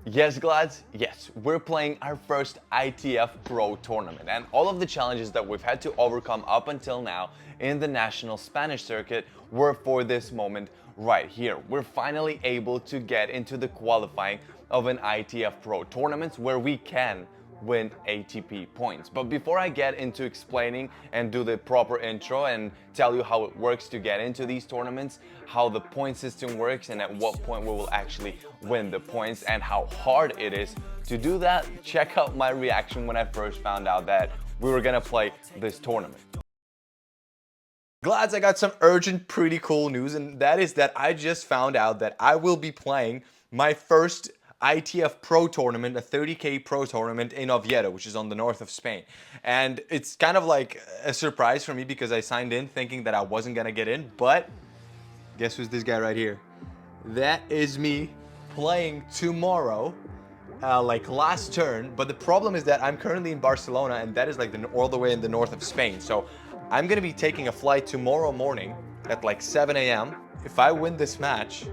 Yes, Glads, yes, we're playing our first ITF Pro tournament, and all of the challenges that we've had to overcome up until now in the national Spanish circuit were for this moment right here. We're finally able to get into the qualifying of an ITF Pro tournament where we can win ATP points. But before I get into explaining and do the proper intro and tell you how it works to get into these tournaments, how the point system works, and at what point we will actually win the points, and how hard it is to do that, check out my reaction when I first found out that we were gonna play this tournament. Glads, I got some urgent, pretty cool news, and that is that I just found out that I will be playing my first ITF Pro tournament, a 30K Pro tournament in Oviedo, which is on the north of Spain. And it's kind of like a surprise for me because I signed in thinking that I wasn't gonna get in, but guess who's this guy right here? That is me playing tomorrow, like last turn. But the problem is that I'm currently in Barcelona, and that is like all the way in the north of Spain. So I'm gonna be taking a flight tomorrow morning at like 7 a.m. If I win this match,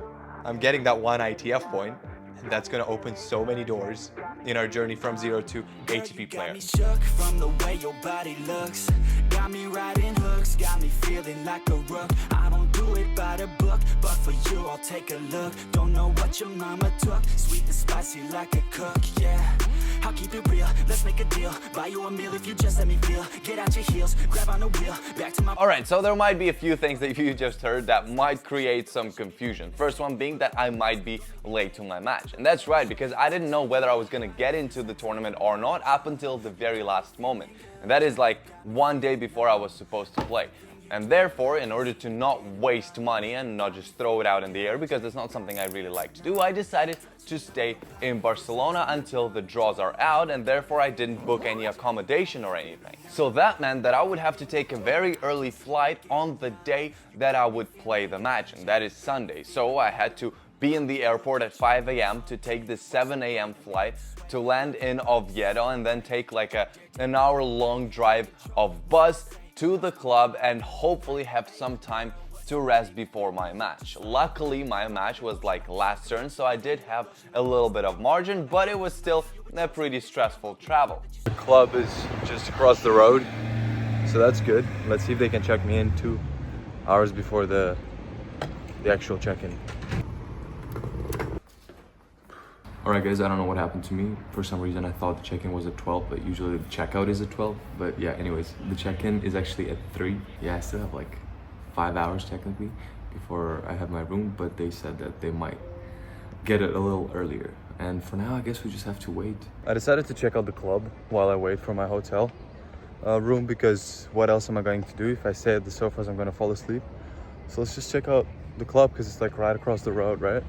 I'm getting that one ITF point. And that's gonna open so many doors in our journey from zero to ATP Player. Got me shook from the way your body looks. Got me riding hooks, got me feeling like a rook. I don't do it by the book, but for you I'll take a look. Don't know what your mama took, sweet and spicy like a cook, yeah. I'll keep it real, let's make a deal. Buy you a meal if you just let me feel. Get out your heels, grab on the wheel, back to my... Alright, so there might be a few things that you just heard that might create some confusion. First one being that I might be late to my match. And that's right, because I didn't know whether I was gonna get into the tournament or not up until the very last moment. And that is like one day before I was supposed to play. And therefore, in order to not waste money and not just throw it out in the air, because it's not something I really like to do, I decided to stay in Barcelona until the draws are out, and therefore I didn't book any accommodation or anything. So that meant that I would have to take a very early flight on the day that I would play the match, and that is Sunday. So I had to be in the airport at 5 a.m. to take the 7 a.m. flight to land in Oviedo, and then take like an hour-long drive of bus to the club and hopefully have some time to rest before my match. Luckily, my match was like last turn, so I did have a little bit of margin, but it was still a pretty stressful travel. The club is just across the road, so that's good. Let's see if they can check me in 2 hours before the actual check-in. Alright guys, I don't know what happened to me. For some reason I thought the check-in was at 12, but usually the checkout is at 12. But yeah, anyways, the check-in is actually at 3. Yeah, I still have like 5 hours technically before I have my room, but they said that they might get it a little earlier. And for now, I guess we just have to wait. I decided to check out the club while I wait for my hotel room, because what else am I going to do? If I stay at the sofas, I'm gonna fall asleep. So let's just check out the club, because it's like right across the road, right?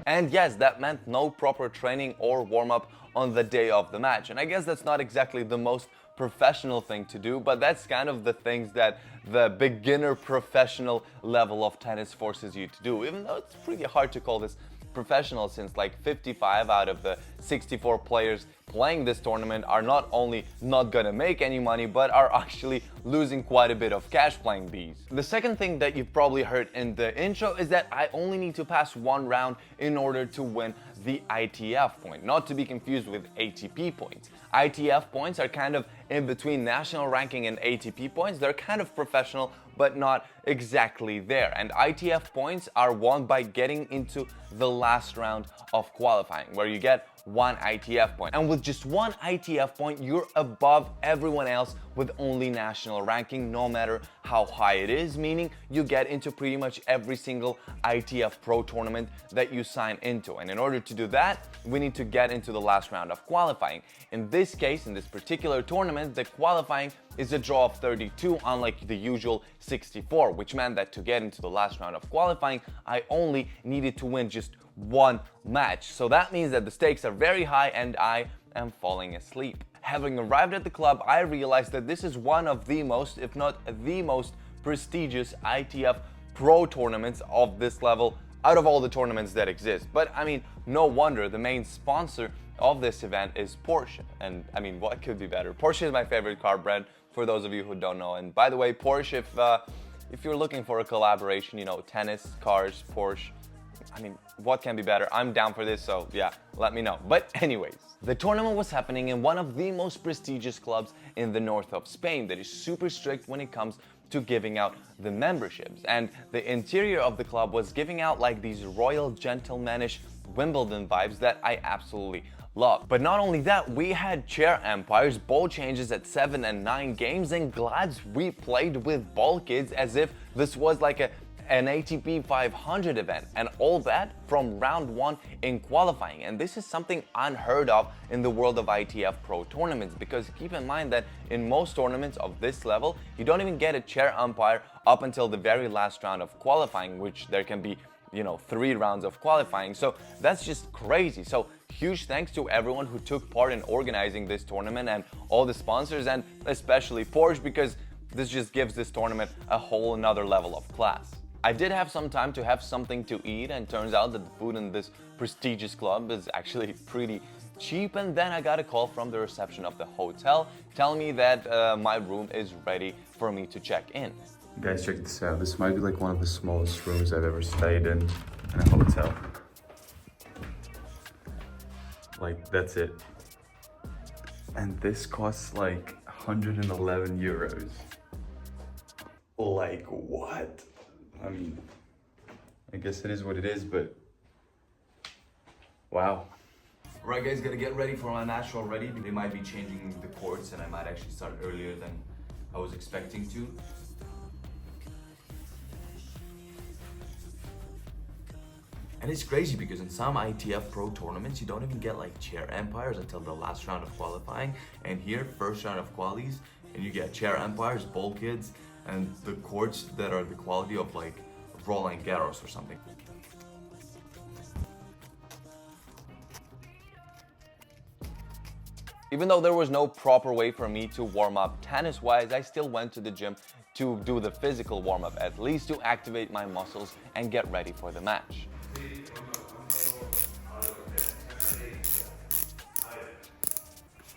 And yes, that meant no proper training or warm-up on the day of the match. And I guess that's not exactly the most professional thing to do, but that's kind of the things that the beginner professional level of tennis forces you to do, even though it's pretty hard to call this professional, since like 55 out of the 64 players playing this tournament are not only not gonna make any money, but are actually losing quite a bit of cash playing these. The second thing that you've probably heard in the intro is that I only need to pass one round in order to win the ITF point, not to be confused with ATP points. ITF points are kind of in between national ranking and ATP points. They're kind of professional, but not exactly there. And ITF points are won by getting into the last round of qualifying, where you get one ITF point. And with just one ITF point, you're above everyone else with only national ranking, no matter how high it is, meaning you get into pretty much every single ITF Pro tournament that you sign into. And in order to do that, we need to get into the last round of qualifying. In this case, in this particular tournament, the qualifying is a draw of 32, unlike the usual 64, which meant that to get into the last round of qualifying, I only needed to win just one match. So that means that the stakes are very high and I am falling asleep. Having arrived at the club, I realized that this is one of the most, if not the most prestigious ITF Pro tournaments of this level out of all the tournaments that exist. But I mean, no wonder the main sponsor of this event is Porsche. And I mean, what could be better? Porsche is my favorite car brand, for those of you who don't know. And by the way, Porsche, if you're looking for a collaboration, you know, tennis, cars, Porsche, I mean, what can be better? I'm down for this, so yeah, let me know. But anyways, the tournament was happening in one of the most prestigious clubs in the north of Spain that is super strict when it comes to giving out the memberships. And the interior of the club was giving out like these royal gentlemanish Wimbledon vibes that I absolutely love. But not only that, we had chair empires, ball changes at 7 and 9 games, and glads we played with ball kids as if this was like an ATP 500 event, and all that from round 1 in qualifying. And this is something unheard of in the world of ITF Pro tournaments, because keep in mind that in most tournaments of this level, you don't even get a chair umpire up until the very last round of qualifying, which there can be 3 rounds of qualifying. So that's just crazy. So huge thanks to everyone who took part in organizing this tournament and all the sponsors, and especially Porsche, because this just gives this tournament a whole another level of class. I did have some time to have something to eat, and turns out that the food in this prestigious club is actually pretty cheap. And then I got a call from the reception of the hotel telling me that my room is ready for me to check in. Guys, check this out. This might be like one of the smallest rooms I've ever stayed in a hotel. Like, that's it. And this costs like 111 euros. Like, what? I mean, I guess it is what it is, but wow. Alright guys, gotta get ready for my match already. They might be changing the courts and I might actually start earlier than I was expecting to. And it's crazy because in some ITF Pro tournaments, you don't even get like chair empires until the last round of qualifying. And here, first round of qualies, and you get chair empires, ball kids, and the courts that are the quality of like Roland Garros or something. Even though there was no proper way for me to warm up tennis-wise, I still went to the gym to do the physical warm-up, at least to activate my muscles and get ready for the match.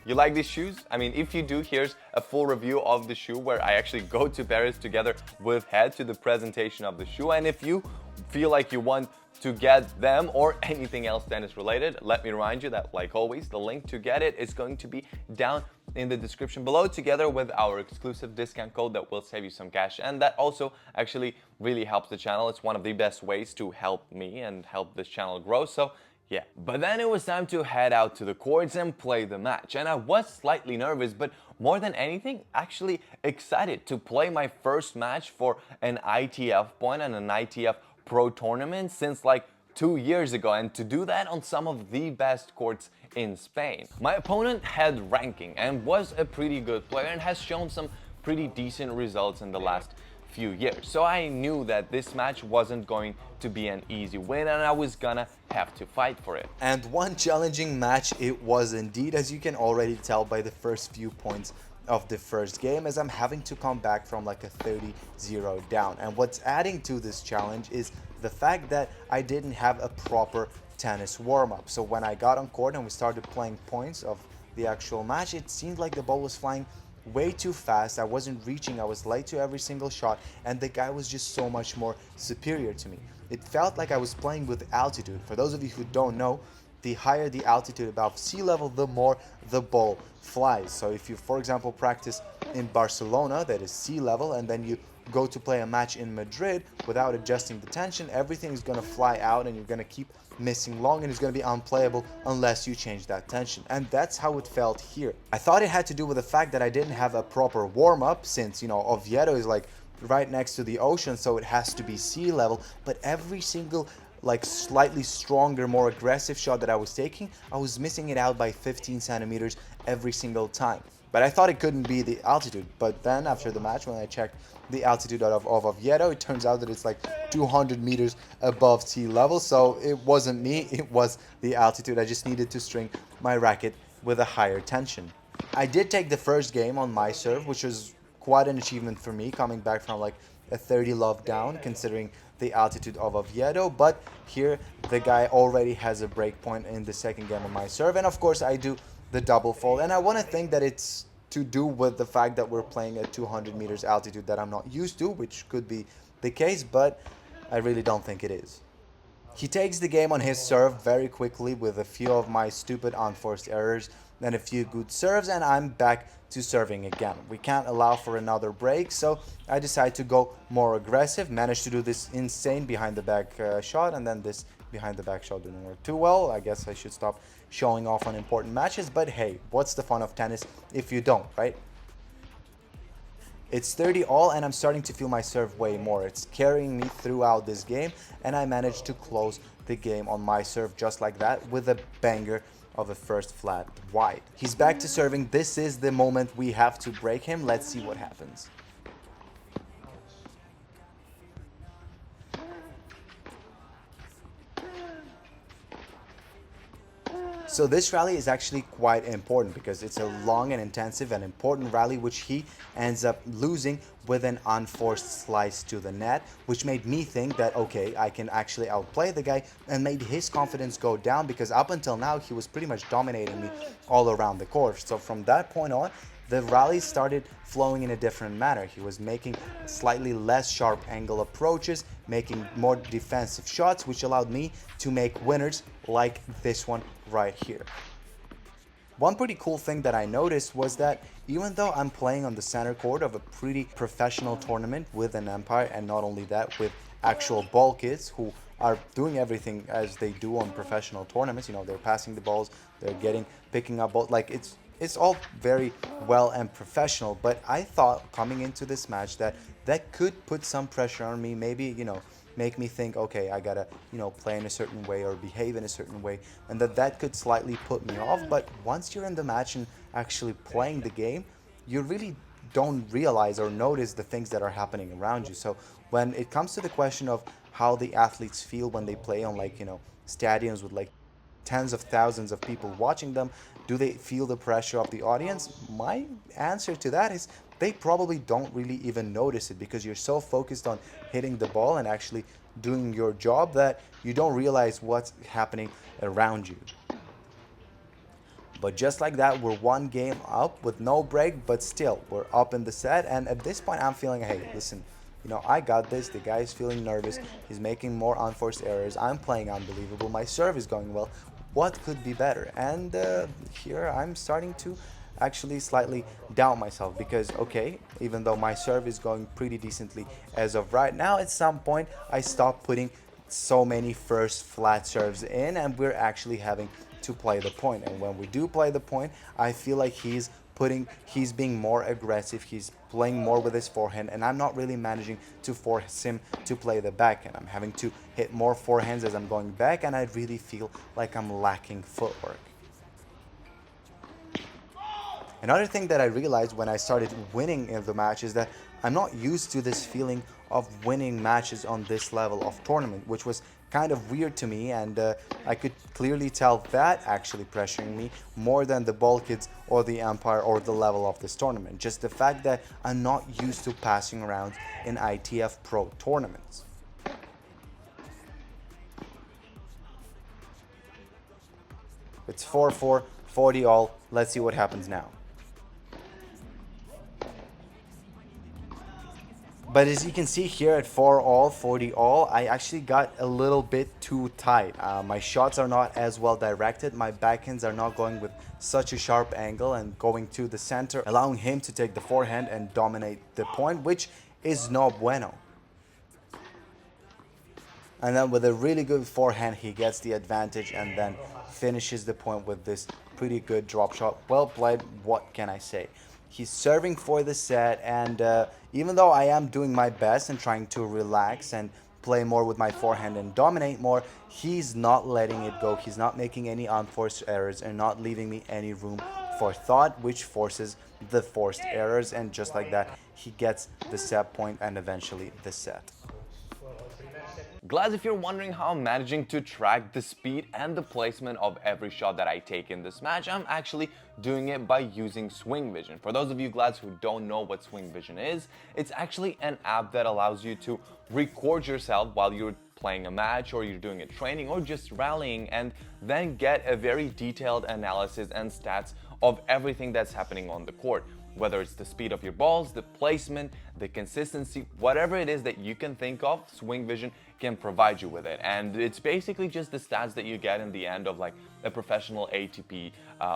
You like these shoes? I mean, if you do, here's a full review of the shoe where I actually go to Paris together with Head to the presentation of the shoe. And if you feel like you want to get them or anything else tennis related, let me remind you that, like always, the link to get it is going to be down in the description below, together with our exclusive discount code that will save you some cash, and that also actually really helps the channel. It's one of the best ways to help me and help this channel grow. So yeah, but then it was time to head out to the courts and play the match. And I was slightly nervous, but more than anything, actually excited to play my first match for an ITF point and an ITF Pro tournament since like 2 years ago, and to do that on some of the best courts in Spain. My opponent had ranking and was a pretty good player and has shown some pretty decent results in the last few years. So I knew that this match wasn't going to be an easy win and I was gonna have to fight for it. And one challenging match it was indeed, as you can already tell by the first few points of the first game, as I'm having to come back from like a 30-0 down. And what's adding to this challenge is the fact that I didn't have a proper tennis warm-up. So when I got on court and we started playing points of the actual match, it seemed like the ball was flying way too fast. I wasn't reaching, I was late to every single shot, and the guy was just so much more superior to me. It felt like I was playing with altitude. For those of you who don't know, the higher the altitude above sea level, the more the ball flies. So if you, for example, practice in Barcelona, that is sea level, and then you go to play a match in Madrid without adjusting the tension, everything is going to fly out and you're going to keep missing long, and it's going to be unplayable unless you change that tension. And that's how it felt here. I thought it had to do with the fact that I didn't have a proper warm-up, since, you know, Oviedo is like right next to the ocean, so it has to be sea level. But every single like slightly stronger, more aggressive shot that I was taking, I was missing it out by 15 centimeters every single time. But I thought it couldn't be the altitude. But then after the match, when I checked the altitude of Oviedo, it turns out that it's like 200 meters above sea level. So it wasn't me, it was the altitude. I just needed to string my racket with a higher tension. I did take the first game on my serve, which was quite an achievement for me, coming back from like a 30 love down, considering the altitude of Oviedo. But here the guy already has a break point in the second game on my serve, and of course I do the double fault. And I want to think that it's to do with the fact that we're playing at 200 meters altitude that I'm not used to, which could be the case, but I really don't think it is. He takes the game on his serve very quickly with a few of my stupid unforced errors, then a few good serves, and I'm back to serving again. We can't allow for another break, so I decide to go more aggressive, managed to do this insane behind the back shot, and then this behind the back shot didn't work too well. I guess I should stop showing off on important matches, but hey, what's the fun of tennis if you don't, right? It's 30 all, and I'm starting to feel my serve way more. It's carrying me throughout this game, and I managed to close the game on my serve just like that with a banger of a first flat wide. He's back to serving. This is the moment we have to break him. Let's see what happens. So this rally is actually quite important because it's a long and intensive and important rally which he ends up losing with an unforced slice to the net, which made me think that, okay, I can actually outplay the guy, and made his confidence go down because up until now he was pretty much dominating me all around the court. So from that point on, the rally started flowing in a different manner. He was making slightly less sharp angle approaches, making more defensive shots, which allowed me to make winners like this one right here. One pretty cool thing that I noticed was that even though I'm playing on the center court of a pretty professional tournament with an umpire, and not only that, with actual ball kids who are doing everything as they do on professional tournaments, you know, they're passing the balls, they're picking up balls, like it's all very well and professional. But I thought coming into this match that could put some pressure on me, maybe, you know, make me think, okay, I gotta, you know, play in a certain way or behave in a certain way, and that could slightly put me off. But once you're in the match and actually playing the game, you really don't realize or notice the things that are happening around you. So when it comes to the question of how the athletes feel when they play on, like, you know, stadiums with like tens of thousands of people watching them, do they feel the pressure of the audience? My answer to that is they probably don't really even notice it, because you're so focused on hitting the ball and actually doing your job that you don't realize what's happening around you. But just like that, we're one game up with no break, but still we're up in the set. And at this point I'm feeling, hey, listen, you know, I got this. The guy's feeling nervous, he's making more unforced errors, I'm playing unbelievable, my serve is going well, what could be better? And here I'm starting to actually slightly doubt myself, because okay, even though my serve is going pretty decently as of right now, at some point I stopped putting so many first flat serves in, and we're actually having to play the point. And when we do play the point, I feel like he's being more aggressive, he's playing more with his forehand, and I'm not really managing to force him to play the backhand. I'm having to hit more forehands as I'm going back, and I really feel like I'm lacking footwork. Another thing that I realized when I started winning in the match is that I'm not used to this feeling of winning matches on this level of tournament, which was kind of weird to me, and I could clearly tell that actually pressuring me more than the ball kids or the umpire or the level of this tournament. Just the fact that I'm not used to passing around in ITF Pro tournaments. It's 4-4, 40 all. Let's see what happens now. But as you can see here at 4 all, 40 all, I actually got a little bit too tight. My shots are not as well directed. My backhands are not going with such a sharp angle and going to the center, allowing him to take the forehand and dominate the point, which is no bueno. And then with a really good forehand, he gets the advantage and then finishes the point with this pretty good drop shot. Well played, what can I say? He's serving for the set, and even though I am doing my best and trying to relax and play more with my forehand and dominate more, he's not letting it go. He's not making any unforced errors and not leaving me any room for thought, which forces the forced errors, and just like that, he gets the set point and eventually the set. Glads, if you're wondering how I'm managing to track the speed and the placement of every shot that I take in this match, I'm actually doing it by using Swing Vision. For those of you Glads who don't know what Swing Vision is, it's actually an app that allows you to record yourself while you're playing a match or you're doing a training or just rallying, and then get a very detailed analysis and stats of everything that's happening on the court. whether it's the speed of your balls, the placement, the consistency, whatever it is that you can think of, Swing Vision can provide you with it. And it's basically just the stats that you get in the end of like a professional ATP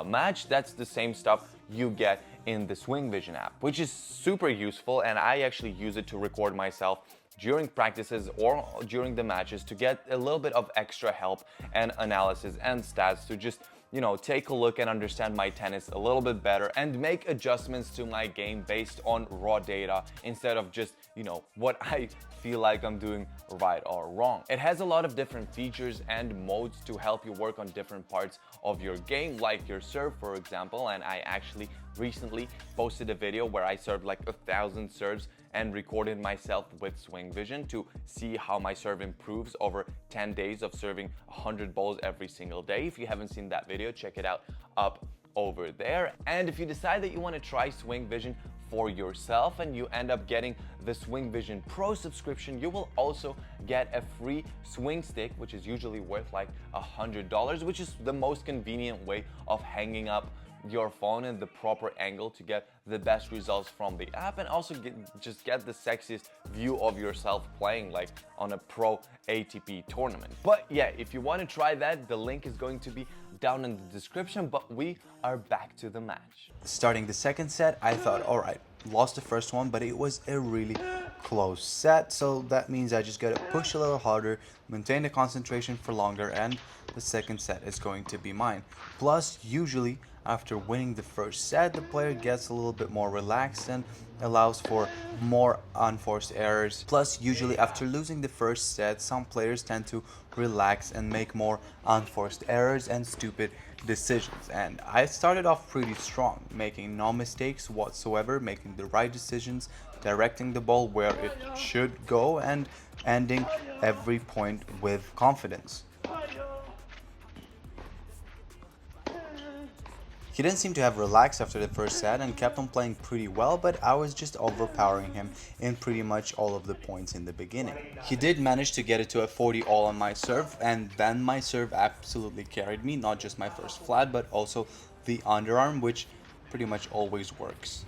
match. That's the same stuff you get in the Swing Vision app, which is super useful, and I actually use it to record myself during practices or during the matches to get a little bit of extra help and analysis and stats to just, you know, take a look and understand my tennis a little bit better and make adjustments to my game based on raw data instead of just, you know, what I feel like I'm doing right or wrong. It has a lot of different features and modes to help you work on different parts of your game, like your serve, for example. And I actually recently posted a video where I served like 1,000 serves and recorded myself with Swing Vision to see how my serve improves over 10 days of serving 100 balls every single day. If you haven't seen that video, check it out up over there. And if you decide that you want to try Swing Vision for yourself and you end up getting the Swing Vision Pro subscription, you will also get a free swing stick, which is usually worth like $100, which is the most convenient way of hanging up your phone in the proper angle to get the best results from the app, and also just get the sexiest view of yourself playing like on a pro ATP tournament. But yeah, if you want to try that, the link is going to be down in the description. But we are back to the match. Starting the second set, I thought, all right, lost the first one, but it was a really close set, so that means I just gotta push a little harder, maintain the concentration for longer, and the second set is going to be mine. Plus, usually after winning the first set, the player gets a little bit more relaxed and allows for more unforced errors. Plus, usually after losing the first set, some players tend to relax and make more unforced errors and stupid decisions. And I started off pretty strong, making no mistakes whatsoever, making the right decisions, directing the ball where it should go, and ending every point with confidence. He didn't seem to have relaxed after the first set and kept on playing pretty well, but I was just overpowering him in pretty much all of the points in the beginning. He did manage to get it to a 40 all on my serve, and then my serve absolutely carried me, not just my first flat, but also the underarm, which pretty much always works.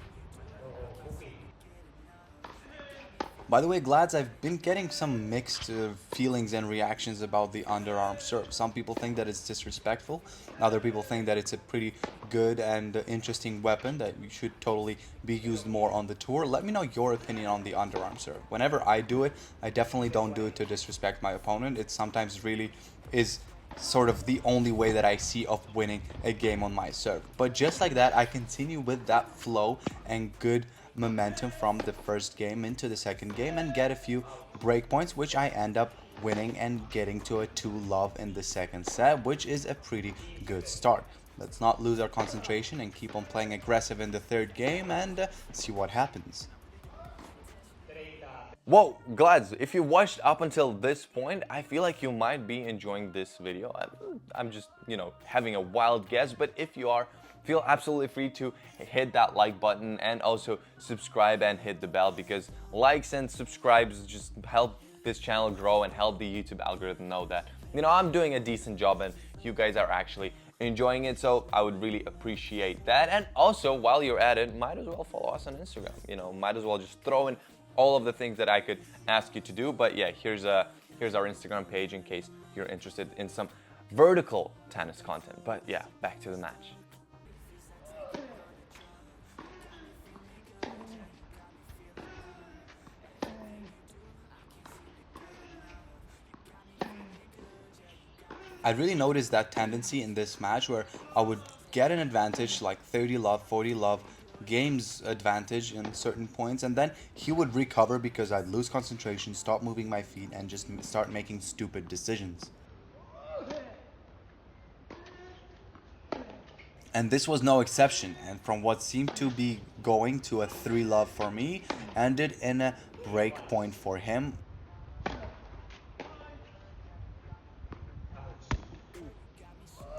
By the way, Glads, I've been getting some mixed feelings and reactions about the underarm serve. Some people think that it's disrespectful. Other people think that it's a pretty good and interesting weapon that should totally be used more on the tour. Let me know your opinion on the underarm serve. Whenever I do it, I definitely don't do it to disrespect my opponent. It sometimes really is sort of the only way that I see of winning a game on my serve. But just like that, I continue with that flow and good momentum from the first game into the second game and get a few break points, which I end up winning and getting to a 2-love in the second set, which is a pretty good start. Let's not lose our concentration and keep on playing aggressive in the third game and see what happens. Whoa, Glads, if you watched up until this point, I feel like you might be enjoying this video. I'm just, you know, having a wild guess, but if you are, feel absolutely free to hit that like button and also subscribe and hit the bell, because likes and subscribes just help this channel grow and help the YouTube algorithm know that, you know, I'm doing a decent job and you guys are actually enjoying it. So I would really appreciate that. And also, while you're at it, might as well follow us on Instagram. You know, might as well just throw in all of the things that I could ask you to do. But yeah, here's our Instagram page in case you're interested in some vertical tennis content. But yeah, back to the match. I really noticed that tendency in this match where I would get an advantage, like 30-love, 40-love, games advantage in certain points, and then he would recover because I'd lose concentration, stop moving my feet, and just start making stupid decisions. And this was no exception, and from what seemed to be going to a 3-love for me, ended in a break point for him.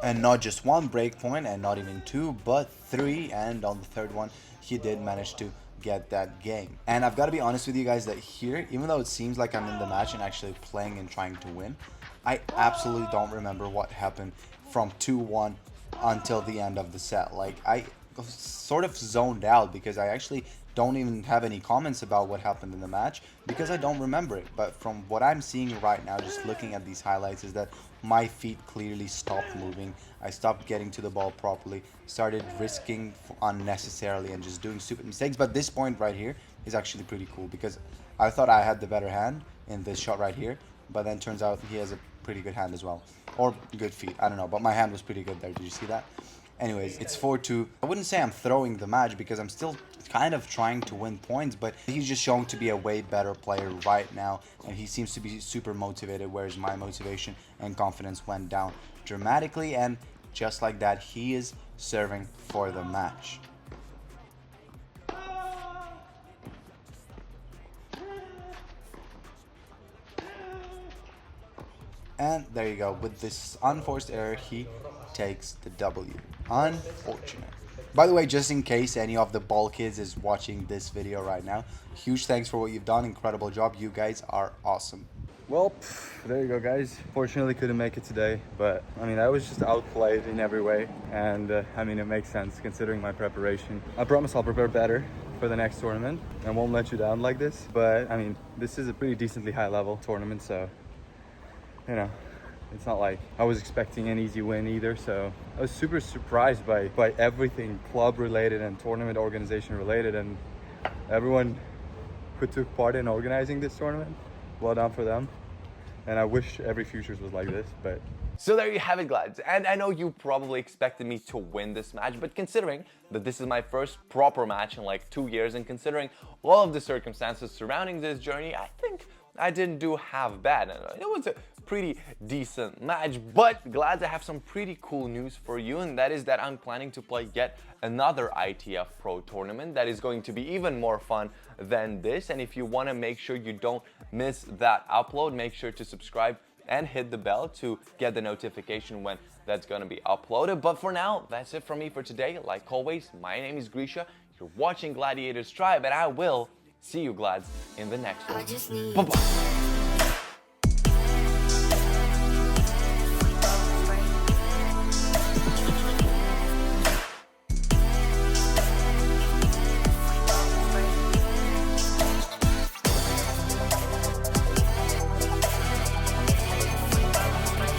And not just one break point, and not even two, but three, and on the third one, he did manage to get that game. And I've got to be honest with you guys that here, even though it seems like I'm in the match and actually playing and trying to win, I absolutely don't remember what happened from 2-1 until the end of the set. Like, I sort of zoned out because I actually don't even have any comments about what happened in the match because I don't remember it. But from what I'm seeing right now, just looking at these highlights, is that my feet clearly stopped moving. I stopped getting to the ball properly, started risking unnecessarily and just doing stupid mistakes. But this point right here is actually pretty cool because I thought I had the better hand in this shot right here, but then turns out he has a pretty good hand as well, or good feet, I don't know, but my hand was pretty good there. Did you see that? Anyways, it's 4-2. I wouldn't say I'm throwing the match because I'm still kind of trying to win points, but he's just showing to be a way better player right now, and he seems to be super motivated, whereas my motivation and confidence went down dramatically, and just like that, he is serving for the match. And there you go. With this unforced error, he takes the W. Unfortunate. By the way, just in case any of the ball kids is watching this video right now, huge thanks for what you've done. Incredible job. You guys are awesome. Well, there you go, guys. Fortunately, couldn't make it today, but I mean, I was just outplayed in every way, and I mean, it makes sense considering my preparation. I promise I'll prepare better for the next tournament and won't let you down like this. But I mean, this is a pretty decently high level tournament, so you know, it's not like I was expecting an easy win either. So I was super surprised by everything club related and tournament organization related, and everyone who took part in organizing this tournament. Well done for them. And I wish every Futures was like this, but... So there you have it, Glads. And I know you probably expected me to win this match, but considering that this is my first proper match in like 2 years, and considering all of the circumstances surrounding this journey, I think I didn't do half bad. It was a pretty decent match, but Glads, I have some pretty cool news for you, and that is that I'm planning to play yet another ITF Pro tournament that is going to be even more fun than this. And if you want to make sure you don't miss that upload, make sure to subscribe and hit the bell to get the notification when that's going to be uploaded. But for now, that's it from me for today. Like always, my name is Grisha. You're watching Gladiators Tribe, and I will see you, Glads, in the next one. Bye-bye.